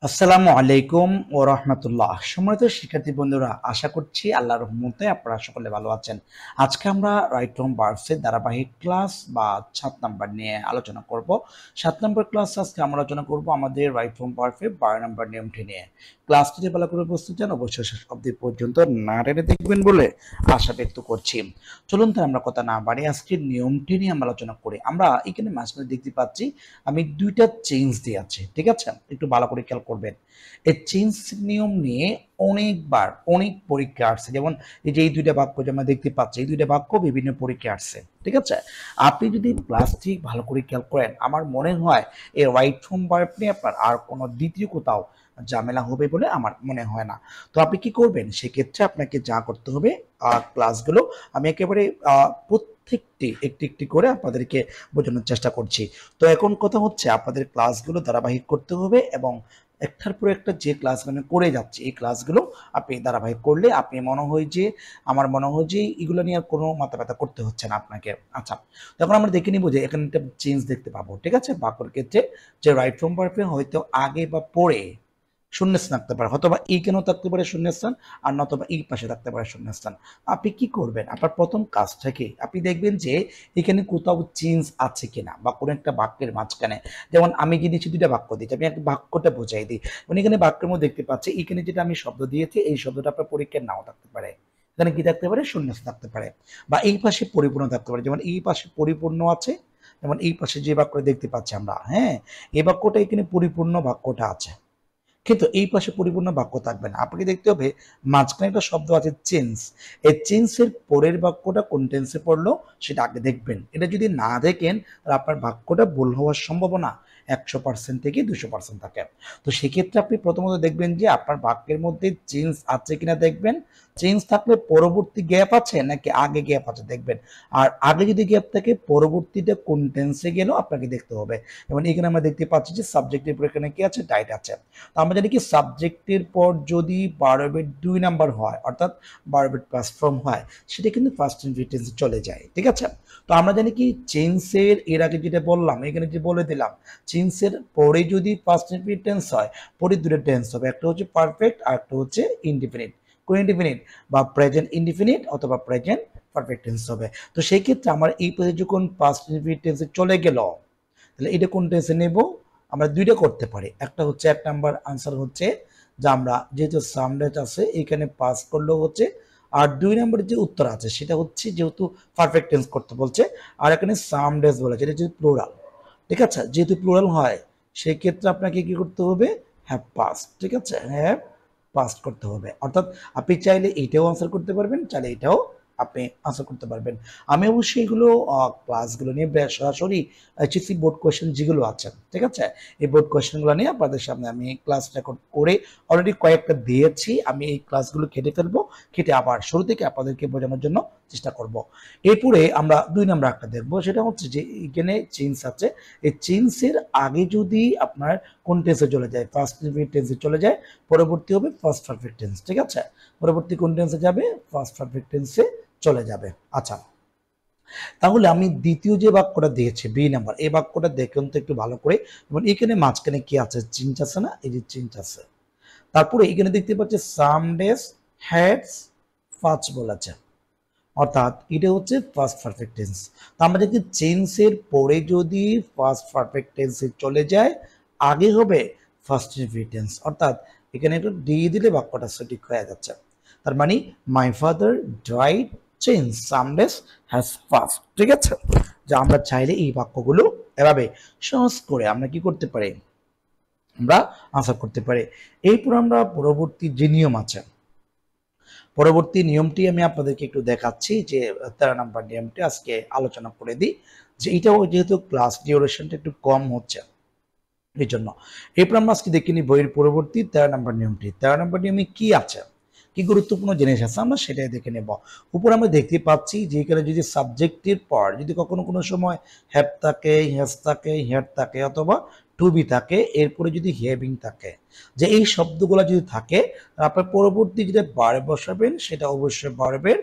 আসসালামু আলাইকুম ও রহমতুল্লাহ। সম্মানিত শিক্ষার্থী বন্ধুরা, আশা করছি আল্লাহর রহমতে আপনারা সকলে ভালো আছেন। আজকে আমরা রাইট ফ্রম ভার্বসের ধারাবাহিক ক্লাস বা 7 নাম্বার নিয়ে আলোচনা করব। 7 নম্বর ক্লাস আজকে আমরা আলোচনা করব আমাদের রাইট ফ্রম ভার্বের 12 নম্বর নিয়মটি নিয়ে। ক্লাসটি যদি ভালো করে বুঝতে চান অবশ্যই শেষ অবধি পর্যন্ত না টেনে দেখবেন বলে আশা ব্যক্ত করছি। চলুন তাহলে আমরা কথা না বাড়িয়ে আজকের নিয়মটি নিয়ে আমরা আলোচনা করি। আমরা এখানে মাঝখানে দেখতে পাচ্ছি আমি দুইটা চেঞ্জ দিয়ে আছে, ঠিক আছে? একটু ভালো করে খেয়াল করবেন। এই চেঞ্জ নিয়ম নিয়ে অনেকবার অনেক পরীক্ষা আসছে, যেমন এই যে এই দুইটা বাক্য যে আমরা দেখতে পাচ্ছি, এই দুইটা বাক্য বিভিন্ন পরীক্ষা আসছে, ঠিক আছে? আপনি যদি প্লাস্টিক ভালো করে খেয়াল করেন, আমার মনে হয় এই রাইট ফ্রম ভার্ব নিয়ে আপনার আর কোনো দ্বিতীয় কোথাও ঝামেলা হবে বলে আমার মনে হয় না। তো আপনি কি করবেন সেক্ষেত্রে? আপনাকে যা করতে হবে, ক্লাসগুলো আমি একেবারে প্রত্যেকটি একটি একটি করে আপনাদেরকে বোঝানোর চেষ্টা করছি। তো এখন কথা হচ্ছে আপনাদের ক্লাসগুলো ধারাবাহিক করতে হবে এবং একটার পর একটা যে ক্লাসগুলো করে যাচ্ছে এই ক্লাসগুলো আপনি ধারাবাহিক করলে আপনি আমার মনে হয় যে এগুলো নিয়ে আর কোনো মাথা ব্যথা করতে হচ্ছে না আপনাকে। আচ্ছা, তখন আমরা দেখে নিব যে এখানে একটা চেঞ্জ দেখতে পাবো, ঠিক আছে? বাক্যের ক্ষেত্রে যে রাইট ফ্রম ভার্বে হয়তো আগে বা পরে শূন্যস্থান থাকতে পারে, হয়তোবা এইখানেও থাকতে পারে শূন্যস্থান, আর নতবা এই পাশে থাকতে পারে শূন্যস্থান। আপনি কি করবেন? আপনার প্রথম কাজটাকে আপনি দেখবেন যে এখানে কোথাও চেঞ্জ আছে কিনা, বা কোনো একটা বাক্যের মাঝখানে। যেমন আমি কি দিচ্ছি, দুইটা বাক্য দিচ্ছি, আমি একটা বাক্যটা বোঝাই দিই। মানে এখানে বাক্যের মধ্যে দেখতে পাচ্ছি এখানে যেটা আমি শব্দ দিয়েছি এই শব্দটা আপনার পরীক্ষায় নাও থাকতে পারে। এখানে কি থাকতে পারে? শূন্যস্থান থাকতে পারে। বা এই পাশে পরিপূর্ণ থাকতে পারে, যেমন এই পাশে পরিপূর্ণ আছে, যেমন এই পাশে যে বাক্যটা দেখতে পাচ্ছি আমরা, হ্যাঁ, এই বাক্যটা এখানে পরিপূর্ণ বাক্যটা আছে, কিন্তু এই পাশে পরিপূর্ণ বাক্য থাকবে না। আপনাকে দেখতে হবে মাঝখানে একটা শব্দ আছে চেঞ্জ। এই চেঞ্জের পরের বাক্যটা কোন টেন্সে পড়লো সেটা আগে দেখবেন। এটা যদি না দেখেন তাহলে আপনার বাক্যটা ভুল হওয়ার সম্ভাবনা 100% থেকে 200% থাকে। তো সেক্ষেত্রে আপনি প্রথমত দেখবেন যে আপনার বাক্যের মধ্যে চেঞ্জ আছে কিনা দেখবেন। চেঞ্জ থাকলে পরবর্তী গ্যাপ আছে নাকি আগে গ্যাপ আছে দেখবেন। আর আগে যদি গ্যাপ থাকে পরবর্তীটা কোন টেন্সে গেল আপনাকে দেখতে হবে। যেমন এখানে আমরা দেখতে পাচ্ছি যে সাবজেক্টের পর এখানে কি আছে? ডাইট আছে। তো আমরা জানি কি সাবজেক্টের পর যদি ভার্বের 2 নাম্বার হয়, অর্থাৎ ভার্বের পাস্ট ফর্ম হয়, সেটা কিন্তু ফার্স্ট ইনভিটেন্সে চলে যায়, ঠিক আছে? তো আমরা জানি কি চেঞ্জের এর আগে যেটা বললাম, এখানে যে বলে দিলাম, চেঞ্জের পরে যদি ফার্স্ট ইনভিটেন্স হয়, পরে দুটো টেন্স হবে, একটা হচ্ছে পারফেক্ট আর একটা হচ্ছে ইনডিফিনিট। কোন ইনডিফিনিট? বা প্রেজেন্ট ইনডিফিনিট অথবা প্রেজেন্ট পারফেক্ট টেন্স হবে। তো সেই ক্ষেত্রে আমার এই পদে যখন ফার্স্ট ইনভিটেন্সে চলে গেল, তাহলে এটা কোন টেন্সে নেব? আমরা দুইটা করতে পারি। একটা হচ্ছে, এক নাম্বার আনসার হচ্ছে যে আমরা যেহেতু সামডেজ আছে এখানে পাস করলেও হচ্ছে, আর 2 নম্বরের যে উত্তর আছে সেটা হচ্ছে যেহেতু পারফেক্ট টেন্স করতে বলছে আর এখানে সামডেজ বলেছে, এটা যদি প্লুরাল, ঠিক আছে? যেহেতু প্লুরাল হয় সেই ক্ষেত্রে আপনাকে কি করতে হবে? হ্যাভ পাস্ট, ঠিক আছে? হ্যাভ পাস্ট করতে হবে। অর্থাৎ আপনি চাইলে এইটাও আনসার করতে পারবেন, চাইলে এটাও আপনি আনসার করতে পারবেন। আমি অবশ্যই এগুলো ক্লাসগুলো নিয়ে সরাসরি এইচএসসি বোর্ড কোয়েশ্চেন যেগুলো আছে, ঠিক আছে, এই বোর্ড কোয়েশ্চেনগুলো নিয়ে আপনাদের সামনে আমি ক্লাস রেকর্ড করে অলরেডি কয়েকটা দিয়েছি। আমি এই ক্লাসগুলো কেটে ফেলবো, কেটে আবার শুরু থেকে আপনাদেরকে বোঝানোর জন্য চেষ্টা করব। এরপরে আমরা 2 নাম্বার একটা দেখবো, সেটা হচ্ছে যে এখানে চেঞ্জ আছে, এই চেঞ্জের আগে যদি আপনার কোন টেন্সে চলে যায়, ফার্স্ট টেন্সে চলে যায়, পরবর্তী হবে ফার্স্ট পারফেক্ট টেন্স, ঠিক আছে? পরবর্তী কোন টেন্সে যাবে? ফার্স্ট পারফেক্ট টেন্সে চলে যাবে। আচ্ছা, তাহলে আমি দ্বিতীয় যে বাক্যটা দিয়েছি বি নাম্বার, এই বাক্যটা দেখুন তো একটু ভালো করে। এবং এখানে মাঝখানে কি আছে? চেঞ্জ আছে না? এই যে চেঞ্জ আছে। তারপরে এখানে দেখতে পাচ্ছি সাম ডেজ হ্যাডস ফার্স্ট বলেছে, অর্থাৎ এটা হচ্ছে ফার্স্ট পারফেক্ট টেন্স। তো আমরা যদি চেঞ্জের পরে যদি ফার্স্ট পারফেক্ট টেন্সে চলে যায়, আগে হবে ফার্স্ট ইনফিনিট টেন্স, অর্থাৎ এখানে একটু দিয়ে দিলে বাক্যটা সঠিক হয়ে যাচ্ছে। তার মানে my father died change some days has first, ঠিক আছে? যে আমরা চাইলে এই বাক্যগুলো এভাবে সহজ করে আমরা কি করতে পারি? আমরা আনসার করতে পারি। এরপর আমরা পরবর্তী যে নিয়ম আছে, পরবর্তী নিয়মটি আমি আপনাদেরকে একটু দেখাচ্ছি, যে 13 নম্বর নিয়মটি আজকে আলোচনা করে দিই, যে এটাও যেহেতু ক্লাস ডিউরেশনটা একটু কম হচ্ছে এই জন্য। এরপর আমরা আজকে দেখে নিই বইয়ের পরবর্তী 13 নম্বর নিয়মটি। 13 নম্বর নিয়মে কি আছে, কি গুরুত্বপূর্ণ জিনিস আছে আমরা সেটাই দেখে নেব। উপর আমরা দেখতে পাচ্ছি যে এখানে যদি সাবজেক্টের পর যদি কখনো কোনো সময় হ্যাভ থাকে, হ্যাজ থাকে, হেড থাকে অথবা টু বি থাকে, এরপরে যদি হ্যাভিং থাকে, যে এই শব্দগুলো যদি থাকে, আপনার পরবর্তী যেটা ভার্ব বসাবেন সেটা অবশ্যই ভার্বের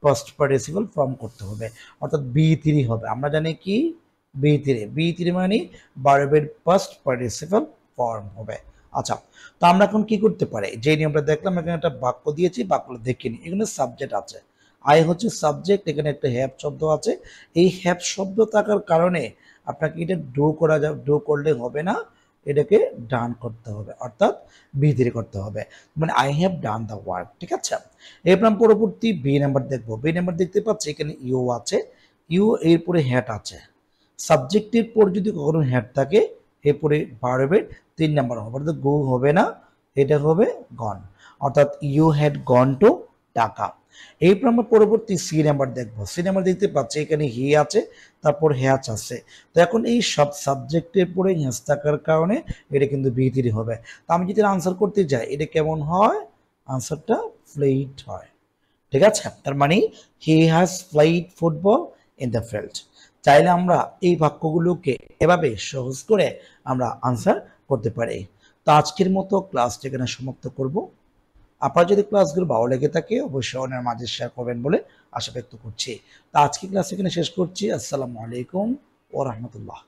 পাস্ট পার্টিসিপল ফর্ম করতে হবে, অর্থাৎ বি থ্রি হবে। আমরা জানি কি বি থ্রি, বি থ্রি মানে ভার্বের পাস্ট পার্টিসিপল ফর্ম হবে। আচ্ছা, তো আমরা এখন কি করতে পারি, যে নিয়মটা দেখলাম এখানে একটা বাক্য দিয়েছি, বাক্যটা দেখিনি, এখানে সাবজেক্ট আছে, আই হচ্ছে সাবজেক্ট, এখানে একটা হ্যাভ শব্দ আছে। এই হ্যাভ শব্দ থাকার কারণে আপনাকে এটা ডু করা যাবে, ডু করলে হবে না, এটাকে ডান করতে হবে, অর্থাৎ ভিতরে করতে হবে, মানে I have done the work. ঠিক আছে, এরপর আমরা পরবর্তী বি নাম্বার দেখবো। বি নাম্বার দেখতে পাচ্ছি এখানে ইউ আছে, ইউ এরপরে হ্যাট আছে। সাবজেক্টের পর যদি কখনো হ্যাড থাকে এরপরে ভার্বের 3 নাম্বার হবে, অর্থাৎ গো হবে না, এটা হবে গন, অর্থাৎ you had gone to Dhaka. এরপর আমরা পরবর্তী সি নাম্বার দেখবো। সি নাম্বার দেখতে পাচ্ছি এখানে হি আছে, তারপর হ্যাচ আছে। তো এখন এই সব সাবজেক্টের পরে হ্যাচ থাকার কারণে এটা কিন্তু বিহিতির হবে। তো আমি যদি আনসার করতে যাই এটা কেমন হয়, আনসারটা প্লেইড হয়। ঠিক আছে, তার মানে he has played football in the field. চাইলে আমরা এই বাক্যগুলোকে এভাবে সহজ করে আমরা আনসার করতে পারি। তো আজকের মতো ক্লাসটা এখানে সমাপ্ত করব। আপনার যদি ক্লাসগুলো ভালো লেগে থাকে অবশ্যই অন্যের মাঝে শেয়ার করবেন বলে আশা ব্যক্ত করছি। তো আজকে ক্লাস এখানে শেষ করছি। আসসালামু আলাইকুম ওয়া রাহমাতুল্লাহ।